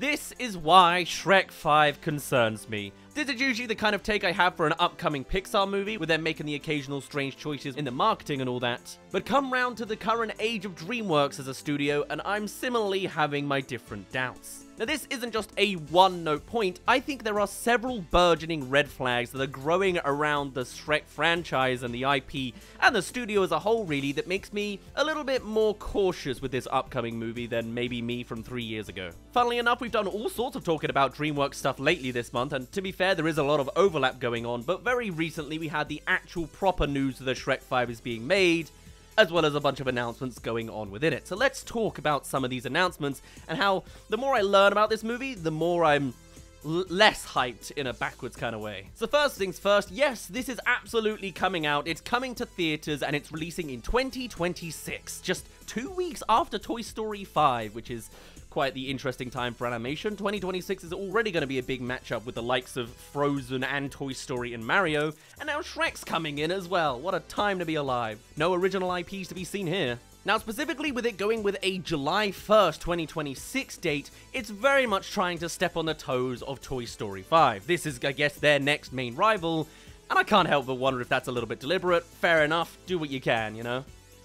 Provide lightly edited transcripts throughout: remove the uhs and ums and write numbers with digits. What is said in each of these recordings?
This is why Shrek 5 concerns me. This is usually the kind of take I have for an upcoming Pixar movie, with them making the occasional strange choices in the marketing and all that. But come round to the current age of DreamWorks as a studio, and I'm similarly having my different doubts. Now, this isn't just a one-note point. I think there are several burgeoning red flags that are growing around the Shrek franchise and the IP, and the studio as a whole, really, that makes me a little bit more cautious with this upcoming movie than maybe me from 3 years ago. Funnily enough, we've done all sorts of talking about DreamWorks stuff lately this month, and to be fair, there is a lot of overlap going on, but very recently we had the actual proper news that Shrek 5 is being made, as well as a bunch of announcements going on within it. So let's talk about some of these announcements, and how the more I learn about this movie, the more I'm less hyped in a backwards kind of way. So first things first, yes, this is absolutely coming out. It's coming to theaters, and it's releasing in 2026, just 2 weeks after Toy Story 5, which is quite the interesting time for animation. 2026 is already going to be a big matchup with the likes of Frozen and Toy Story and Mario, and now Shrek's coming in as well. What a time to be alive. No original IPs to be seen here. Now, specifically with it going with a July 1st, 2026 date, it's very much trying to step on the toes of Toy Story 5. This is, I guess, their next main rival, and I can't help but wonder if that's a little bit deliberate. Fair enough, do what you can, you know?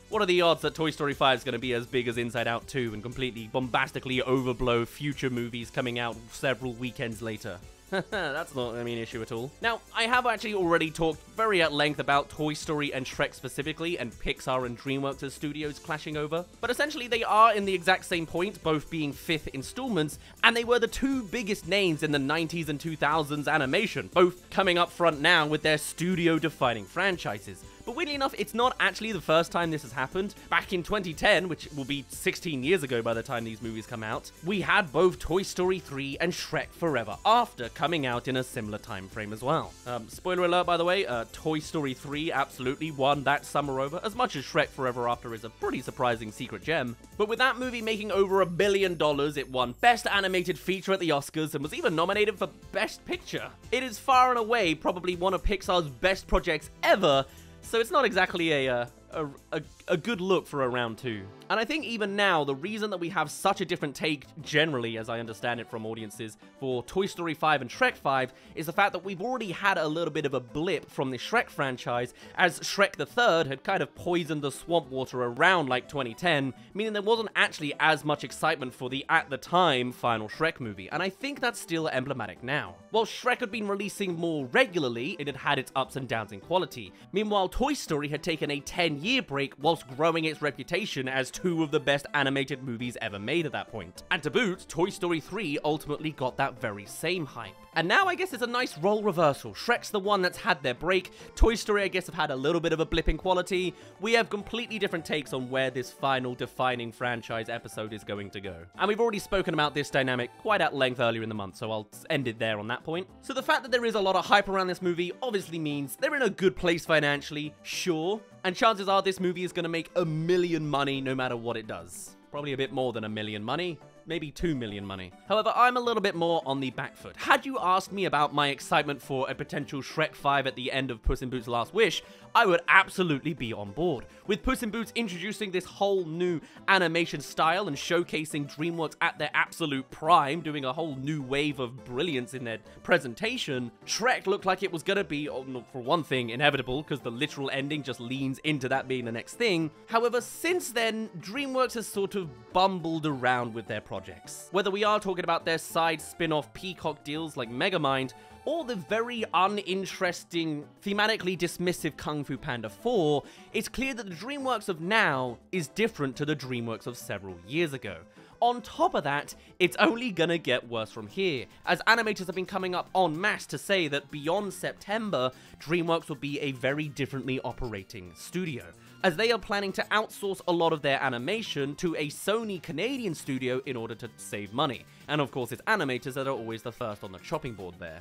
What are the odds that Toy Story 5 is going to be as big as Inside Out 2 and completely bombastically overblow future movies coming out several weekends later? That's not an issue at all. Now, I have actually already talked very at length about Toy Story and Shrek specifically, and Pixar and DreamWorks as studios clashing over, but essentially they are in the exact same point, both being fifth installments, and they were the two biggest names in the 90s and 2000s animation, both coming up front now with their studio-defining franchises. But weirdly enough, it's not actually the first time this has happened. Back in 2010, which will be 16 years ago by the time these movies come out, we had both Toy Story 3 and Shrek Forever After coming out in a similar time frame as well. Spoiler alert, by the way, Toy Story 3 absolutely won that summer over, as much as Shrek Forever After is a pretty surprising secret gem. But with that movie making over $1 billion, it won Best Animated Feature at the Oscars and was even nominated for Best Picture. It is far and away probably one of Pixar's best projects ever, so it's not exactly a good look for a round two. And I think even now, the reason that we have such a different take, generally, as I understand it from audiences, for Toy Story 5 and Shrek 5, is the fact that we've already had a little bit of a blip from the Shrek franchise, as Shrek the Third had kind of poisoned the swamp water around like 2010, meaning there wasn't actually as much excitement for the, at the time, final Shrek movie, and I think that's still emblematic now. While Shrek had been releasing more regularly, it had had its ups and downs in quality. Meanwhile, Toy Story had taken a 10-year break whilst growing its reputation as two of the best animated movies ever made at that point. And to boot, Toy Story 3 ultimately got that very same hype. And now I guess it's a nice role reversal. Shrek's the one that's had their break. Toy Story, I guess, have had a little bit of a blip in quality. We have completely different takes on where this final defining franchise episode is going to go. And we've already spoken about this dynamic quite at length earlier in the month, so I'll end it there on that point. So the fact that there is a lot of hype around this movie obviously means they're in a good place financially, sure, and chances are this movie is going to make $1 million money no matter what it does. Probably a bit more than $1 million money. Maybe $2 million money. However, I'm a little bit more on the back foot. Had you asked me about my excitement for a potential Shrek 5 at the end of Puss in Boots' Last Wish, I would absolutely be on board. With Puss in Boots introducing this whole new animation style and showcasing DreamWorks at their absolute prime, doing a whole new wave of brilliance in their presentation, Shrek looked like it was gonna be, for one thing, inevitable, because the literal ending just leans into that being the next thing. However, since then, DreamWorks has sort of bumbled around with their projects. Whether we are talking about their side spin-off Peacock deals like Megamind, or the very uninteresting, thematically dismissive Kung Fu Panda 4, it's clear that the DreamWorks of now is different to the DreamWorks of several years ago. On top of that, it's only gonna get worse from here, as animators have been coming up en masse to say that beyond September, DreamWorks will be a very differently operating studio, as they are planning to outsource a lot of their animation to a Sony Canadian studio in order to save money. And of course, it's animators that are always the first on the chopping board there.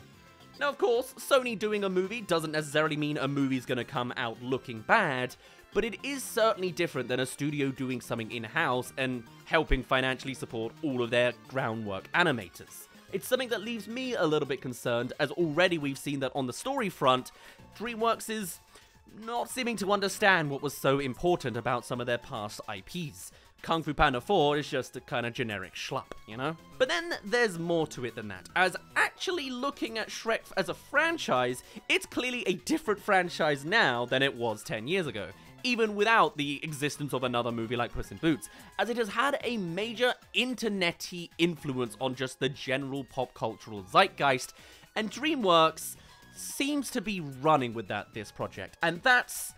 Now, of course, Sony doing a movie doesn't necessarily mean a movie's gonna come out looking bad, but it is certainly different than a studio doing something in-house and helping financially support all of their groundwork animators. It's something that leaves me a little bit concerned, as already we've seen that on the story front, DreamWorks is not seeming to understand what was so important about some of their past IPs. Kung Fu Panda 4 is just a kind of generic schlup, you know? But then there's more to it than that, as actually looking at Shrek as a franchise, it's clearly a different franchise now than it was 10 years ago, even without the existence of another movie like Puss in Boots, as it has had a major internet-y influence on just the general pop cultural zeitgeist, and DreamWorks seems to be running with this project, and that's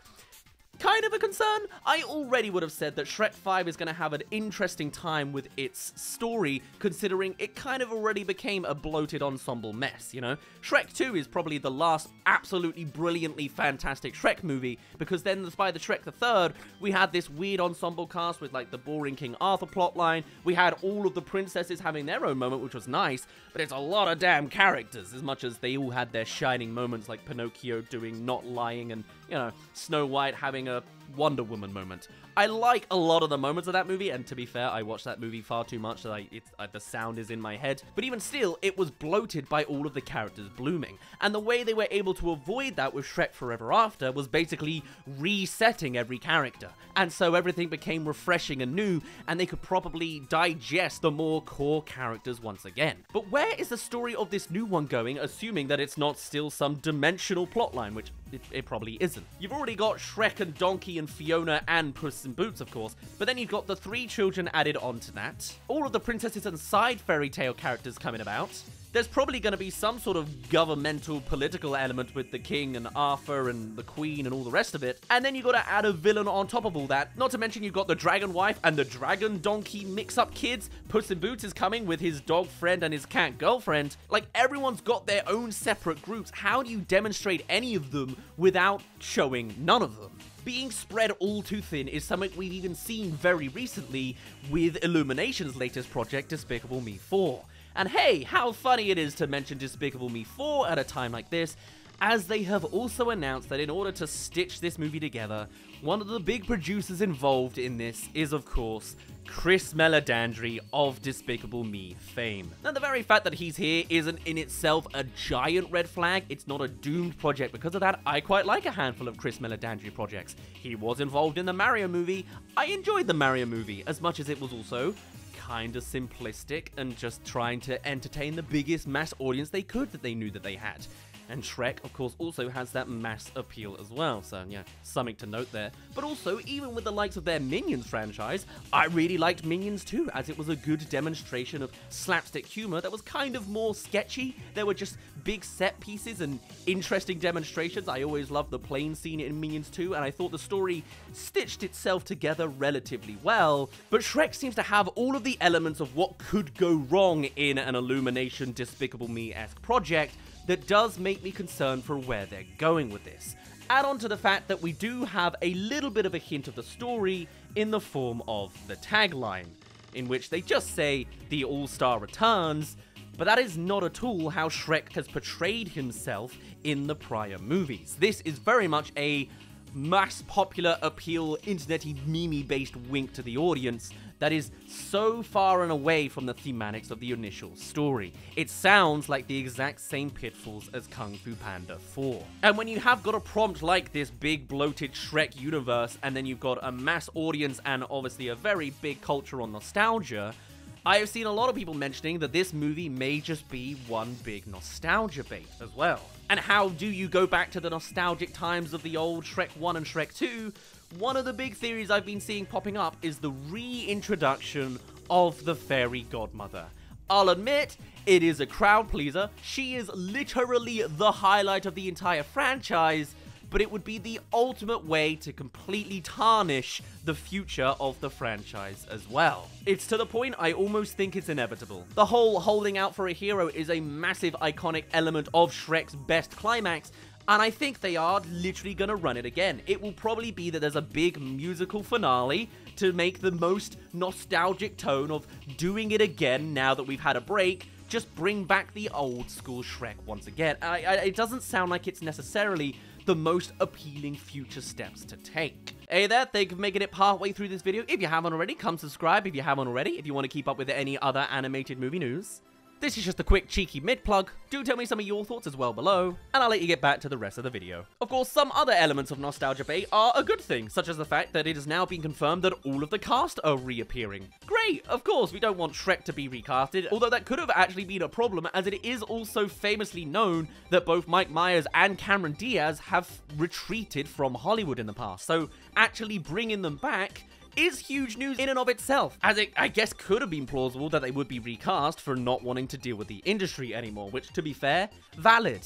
kind of a concern. I already would have said that Shrek 5 is going to have an interesting time with its story, considering it kind of already became a bloated ensemble mess, you know? Shrek 2 is probably the last absolutely brilliantly fantastic Shrek movie, because then by the Shrek the Third, we had this weird ensemble cast with like the boring King Arthur plotline, we had all of the princesses having their own moment, which was nice, but it's a lot of damn characters, as much as they all had their shining moments, like Pinocchio doing not lying and, you know, Snow White having a Wonder Woman moment. I like a lot of the moments of that movie, and to be fair, I watched that movie far too much that the sound is in my head. But even still, it was bloated by all of the characters blooming. And the way they were able to avoid that with Shrek Forever After was basically resetting every character. And so everything became refreshing and new, and they could probably digest the more core characters once again. But where is the story of this new one going, assuming that it's not still some dimensional plotline, which it probably isn't. You've already got Shrek and Donkey and Fiona and Puss in Boots, of course, but then you've got the 3 children added onto that, all of the princesses and side fairy tale characters coming about. There's probably going to be some sort of governmental political element with the king and Arthur and the queen and all the rest of it. And then you got to add a villain on top of all that. Not to mention you've got the dragon wife and the dragon donkey mix-up kids. Puss in Boots is coming with his dog friend and his cat girlfriend. Like, everyone's got their own separate groups. How do you demonstrate any of them without showing none of them? Being spread all too thin is something we've even seen very recently with Illumination's latest project, Despicable Me 4. And hey, how funny it is to mention Despicable Me 4 at a time like this, as they have also announced that in order to stitch this movie together, one of the big producers involved in this is, of course, Chris Meledandri of Despicable Me fame. Now, the very fact that he's here isn't in itself a giant red flag. It's not a doomed project. Because of that, I quite like a handful of Chris Meledandri projects. He was involved in the Mario movie. I enjoyed the Mario movie, as much as it was also kind of simplistic and just trying to entertain the biggest mass audience they could that they knew that they had. And Shrek, of course, also has that mass appeal as well, so yeah, something to note there. But also, even with the likes of their Minions franchise, I really liked Minions too, as it was a good demonstration of slapstick humor that was kind of more sketchy. There were just big set pieces and interesting demonstrations. I always loved the plane scene in Minions 2, and I thought the story stitched itself together relatively well. But Shrek seems to have all of the elements of what could go wrong in an Illumination Despicable Me-esque project, that does make me concerned for where they're going with this. Add on to the fact that we do have a little bit of a hint of the story in the form of the tagline, in which they just say, "The All-Star returns," but that is not at all how Shrek has portrayed himself in the prior movies. This is very much a mass popular appeal, internet-y, meme-based wink to the audience that is so far and away from the thematics of the initial story. It sounds like the exact same pitfalls as Kung Fu Panda 4. And when you have got a prompt like this big bloated Shrek universe, and then you've got a mass audience and obviously a very big culture on nostalgia, I have seen a lot of people mentioning that this movie may just be one big nostalgia bait as well. And how do you go back to the nostalgic times of the old Shrek 1 and Shrek 2? One of the big theories I've been seeing popping up is the reintroduction of the fairy godmother. I'll admit, it is a crowd pleaser. She is literally the highlight of the entire franchise, but it would be the ultimate way to completely tarnish the future of the franchise as well. It's to the point I almost think it's inevitable. The whole holding out for a hero is a massive iconic element of Shrek's best climax, and I think they are literally gonna run it again. It will probably be that there's a big musical finale to make the most nostalgic tone of doing it again now that we've had a break. Just bring back the old school Shrek once again. It doesn't sound like it's necessarily the most appealing future steps to take. Hey there, thank you for making it partway through this video. If you haven't already, come subscribe if you haven't already, if you want to keep up with any other animated movie news. This is just a quick cheeky mid-plug. Do tell me some of your thoughts as well below, and I'll let you get back to the rest of the video. Of course, some other elements of nostalgia bait are a good thing, such as the fact that it has now been confirmed that all of the cast are reappearing. Great, of course, we don't want Shrek to be recasted, although that could have actually been a problem, as it is also famously known that both Mike Myers and Cameron Diaz have retreated from Hollywood in the past, so actually bringing them back is huge news in and of itself, as it, I guess, could have been plausible that they would be recast for not wanting to deal with the industry anymore, which, to be fair, valid.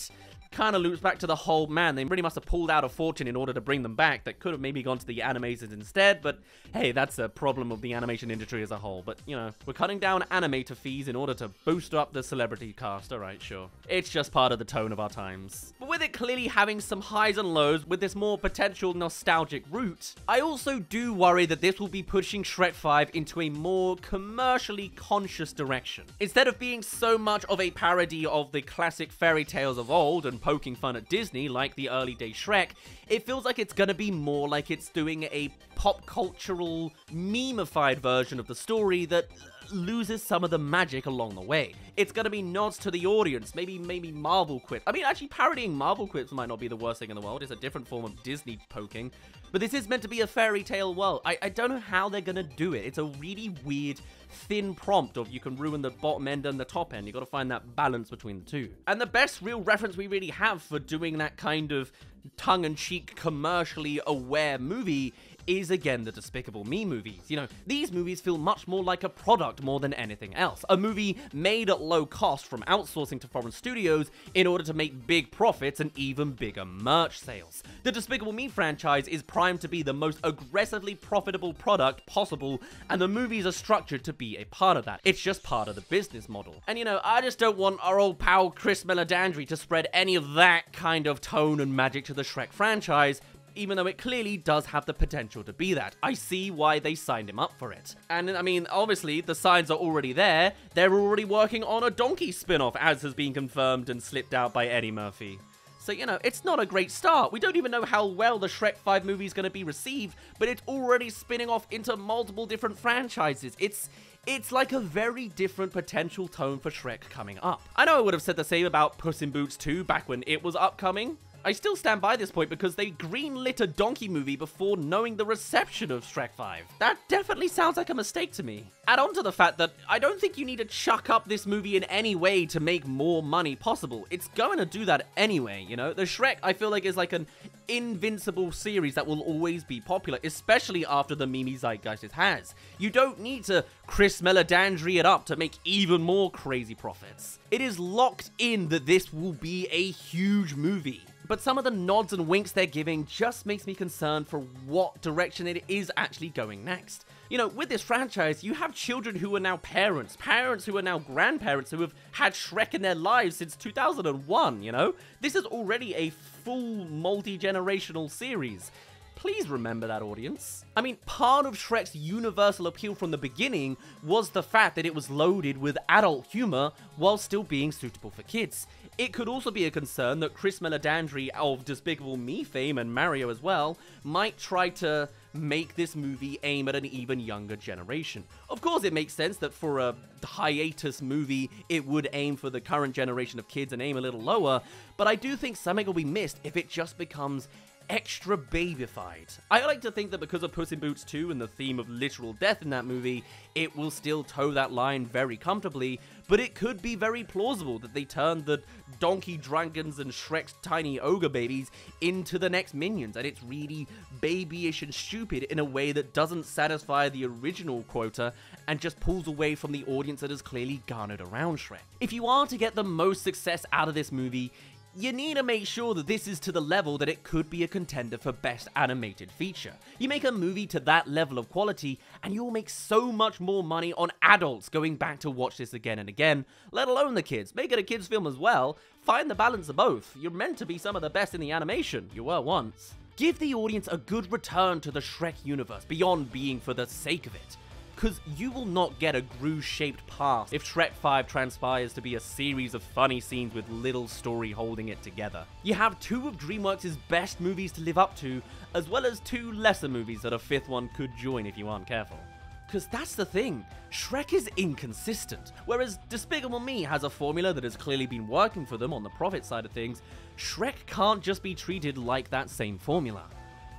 Kind of loops back to the whole, man, they really must have pulled out a fortune in order to bring them back. That could have maybe gone to the animators instead, but hey, that's a problem of the animation industry as a whole. But, you know, we're cutting down animator fees in order to boost up the celebrity cast. Alright, sure. It's just part of the tone of our times. But with it clearly having some highs and lows with this more potential nostalgic route, I also do worry that this will be pushing Shrek 5 into a more commercially conscious direction. Instead of being so much of a parody of the classic fairy tales of old and poking fun at Disney like the early day Shrek, it feels like it's gonna be more like it's doing a pop cultural meme-ified version of the story that loses some of the magic along the way. It's gonna be nods to the audience, maybe Marvel quips. I mean, actually parodying Marvel quips might not be the worst thing in the world. It's a different form of Disney poking, but this is meant to be a fairy tale world. I don't know how they're gonna do it. It's a really weird thin prompt of you can ruin the bottom end and the top end. You gotta find that balance between the two. And the best real reference we really have for doing that kind of tongue-in-cheek, commercially aware movie is, again, the Despicable Me movies. You know, these movies feel much more like a product more than anything else. A movie made at low cost from outsourcing to foreign studios in order to make big profits and even bigger merch sales. The Despicable Me franchise is primed to be the most aggressively profitable product possible, and the movies are structured to be a part of that. It's just part of the business model. And you know, I just don't want our old pal Chris Meledandri to spread any of that kind of tone and magic to the Shrek franchise, even though it clearly does have the potential to be that. I see why they signed him up for it. And I mean, obviously, the signs are already there. They're already working on a Donkey spin-off, as has been confirmed and slipped out by Eddie Murphy. So, you know, it's not a great start. We don't even know how well the Shrek 5 movie is going to be received, but it's already spinning off into multiple different franchises. It's like a very different potential tone for Shrek coming up. I know I would have said the same about Puss in Boots 2 back when it was upcoming. I still stand by this point because they greenlit a Donkey movie before knowing the reception of Shrek 5. That definitely sounds like a mistake to me. Add on to the fact that I don't think you need to chuck up this movie in any way to make more money possible. It's going to do that anyway, you know? The Shrek, I feel like, is like an invincible series that will always be popular, especially after the meme zeitgeist it has. You don't need to Chris Meledandri it up to make even more crazy profits. It is locked in that this will be a huge movie. But some of the nods and winks they're giving just makes me concerned for what direction it is actually going next. You know, with this franchise, you have children who are now parents, parents who are now grandparents who have had Shrek in their lives since 2001, you know? This is already a full multi-generational series. Please remember that, audience. I mean, part of Shrek's universal appeal from the beginning was the fact that it was loaded with adult humor while still being suitable for kids. It could also be a concern that Chris Meledandri of Despicable Me fame, and Mario as well, might try to make this movie aim at an even younger generation. Of course, it makes sense that for a hiatus movie, it would aim for the current generation of kids and aim a little lower, but I do think something will be missed if it just becomes extra babyfied. I like to think that because of Puss in Boots 2 and the theme of literal death in that movie, it will still toe that line very comfortably, but it could be very plausible that they turn the Donkey Dragons and Shrek's tiny ogre babies into the next Minions, and it's really babyish and stupid in a way that doesn't satisfy the original quota and just pulls away from the audience that is clearly garnered around Shrek. If you are to get the most success out of this movie, you need to make sure that this is to the level that it could be a contender for Best Animated Feature. You make a movie to that level of quality, and you'll make so much more money on adults going back to watch this again and again, let alone the kids. Make it a kids' film as well. Find the balance of both. You're meant to be some of the best in the animation. You were once. Give the audience a good return to the Shrek universe beyond being for the sake of it. Because you will not get a Gru-shaped past if Shrek 5 transpires to be a series of funny scenes with little story holding it together. You have two of DreamWorks' best movies to live up to, as well as two lesser movies that a fifth one could join if you aren't careful. Because that's the thing, Shrek is inconsistent. Whereas Despicable Me has a formula that has clearly been working for them on the profit side of things, Shrek can't just be treated like that same formula.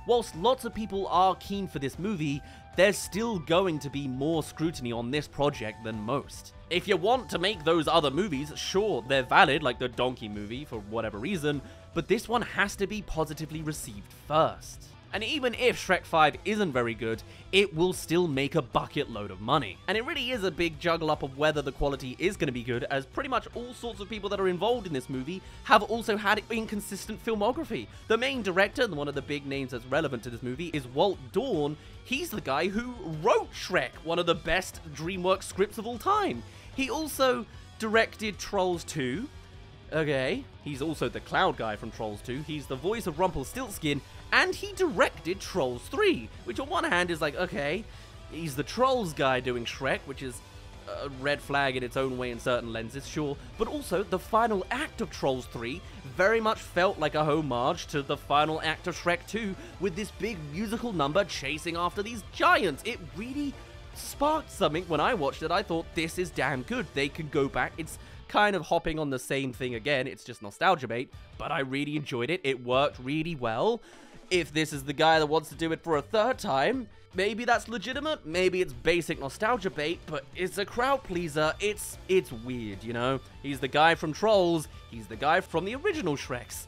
Whilst lots of people are keen for this movie, there's still going to be more scrutiny on this project than most. If you want to make those other movies, sure, they're valid, like the Donkey movie, for whatever reason, but this one has to be positively received first. And even if Shrek 5 isn't very good, it will still make a bucket load of money. And it really is a big juggle up of whether the quality is going to be good, as pretty much all sorts of people that are involved in this movie have also had inconsistent filmography. The main director, and one of the big names that's relevant to this movie, is Walt Dawn. He's the guy who wrote Shrek, one of the best DreamWorks scripts of all time. He also directed Trolls 2. Okay, he's also the cloud guy from Trolls 2. He's the voice of Rumpelstiltskin, and he directed Trolls 3, which on one hand is like, okay, he's the Trolls guy doing Shrek, which is a red flag in its own way in certain lenses, sure, but also the final act of Trolls 3 very much felt like a homage to the final act of Shrek 2, with this big musical number chasing after these giants. It really sparked something when I watched it. I thought, this is damn good. They could go back. It's kind of hopping on the same thing again. It's just nostalgia bait, but I really enjoyed it. It worked really well. If this is the guy that wants to do it for a third time, maybe that's legitimate. Maybe it's basic nostalgia bait, but it's a crowd pleaser. It's weird, you know? He's the guy from Trolls. He's the guy from the original Shreks.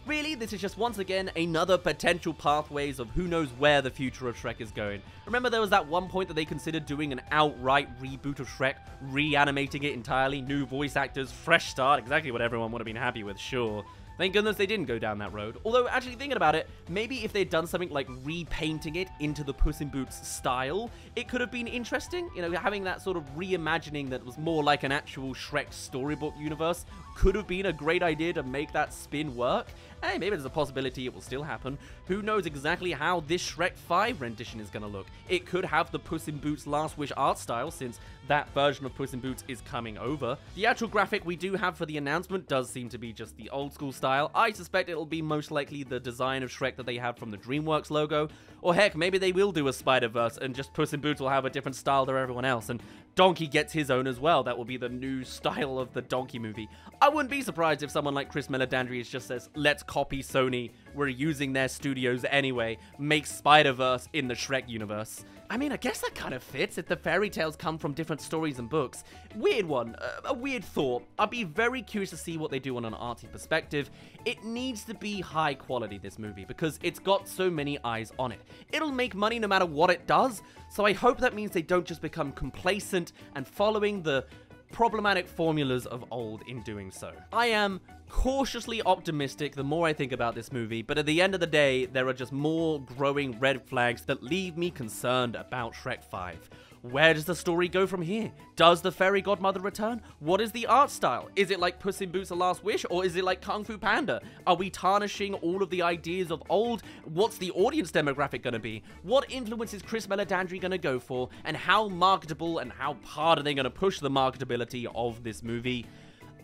Really, this is just once again another potential pathways of who knows where the future of Shrek is going. Remember there was that one point that they considered doing an outright reboot of Shrek, reanimating it entirely, new voice actors, fresh start, exactly what everyone would have been happy with, sure. Thank goodness they didn't go down that road. Although, actually thinking about it, maybe if they'd done something like repainting it into the Puss in Boots style, it could have been interesting. You know, having that sort of reimagining that was more like an actual Shrek storybook universe could have been a great idea to make that spin work. Hey, maybe there's a possibility it will still happen. Who knows exactly how this Shrek 5 rendition is going to look. It could have the Puss in Boots Last Wish art style, since that version of Puss in Boots is coming over. The actual graphic we do have for the announcement does seem to be just the old school style. I suspect it'll be most likely the design of Shrek that they have from the DreamWorks logo. Or heck, maybe they will do a Spider-Verse and just Puss in Boots will have a different style than everyone else, and Donkey gets his own as well. That will be the new style of the Donkey movie. I wouldn't be surprised if someone like Chris Meledandri just says, let's copy Sony, we're using their studios anyway, make Spider-Verse in the Shrek universe. I mean, I guess that kind of fits if the fairy tales come from different stories and books. Weird one, a weird thought. I'd be very curious to see what they do on an arty perspective. It needs to be high quality, this movie, because it's got so many eyes on it. It'll make money no matter what it does, so I hope that means they don't just become complacent and following the problematic formulas of old in doing so. I am cautiously optimistic the more I think about this movie, but at the end of the day, there are just more growing red flags that leave me concerned about Shrek 5. Where does the story go from here? Does the fairy godmother return? What is the art style? Is it like Puss in Boots: The Last Wish, or is it like Kung Fu Panda? Are we tarnishing all of the ideas of old? What's the audience demographic going to be? What influence is Chris Meledandri going to go for? And how marketable and how hard are they going to push the marketability of this movie?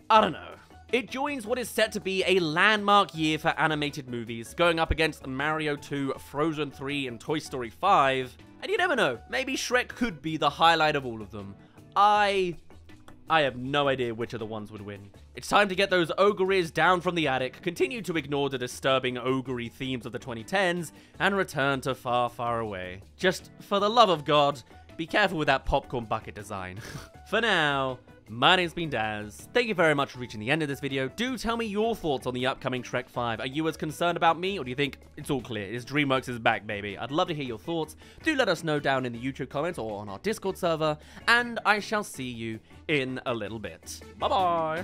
I don't know. It joins what is set to be a landmark year for animated movies, going up against Mario 2, Frozen 3, and Toy Story 5. And you never know, maybe Shrek could be the highlight of all of them. I have no idea which of the ones would win. It's time to get those ogres down from the attic, continue to ignore the disturbing ogre themes of the 2010s, and return to far, far away. Just, for the love of God, be careful with that popcorn bucket design. For now, my name's been Daz. Thank you very much for reaching the end of this video. Do tell me your thoughts on the upcoming Shrek 5. Are you as concerned about me, or do you think it's all clear? DreamWorks is back, baby. I'd love to hear your thoughts. Do let us know down in the YouTube comments or on our Discord server, and I shall see you in a little bit. Bye-bye!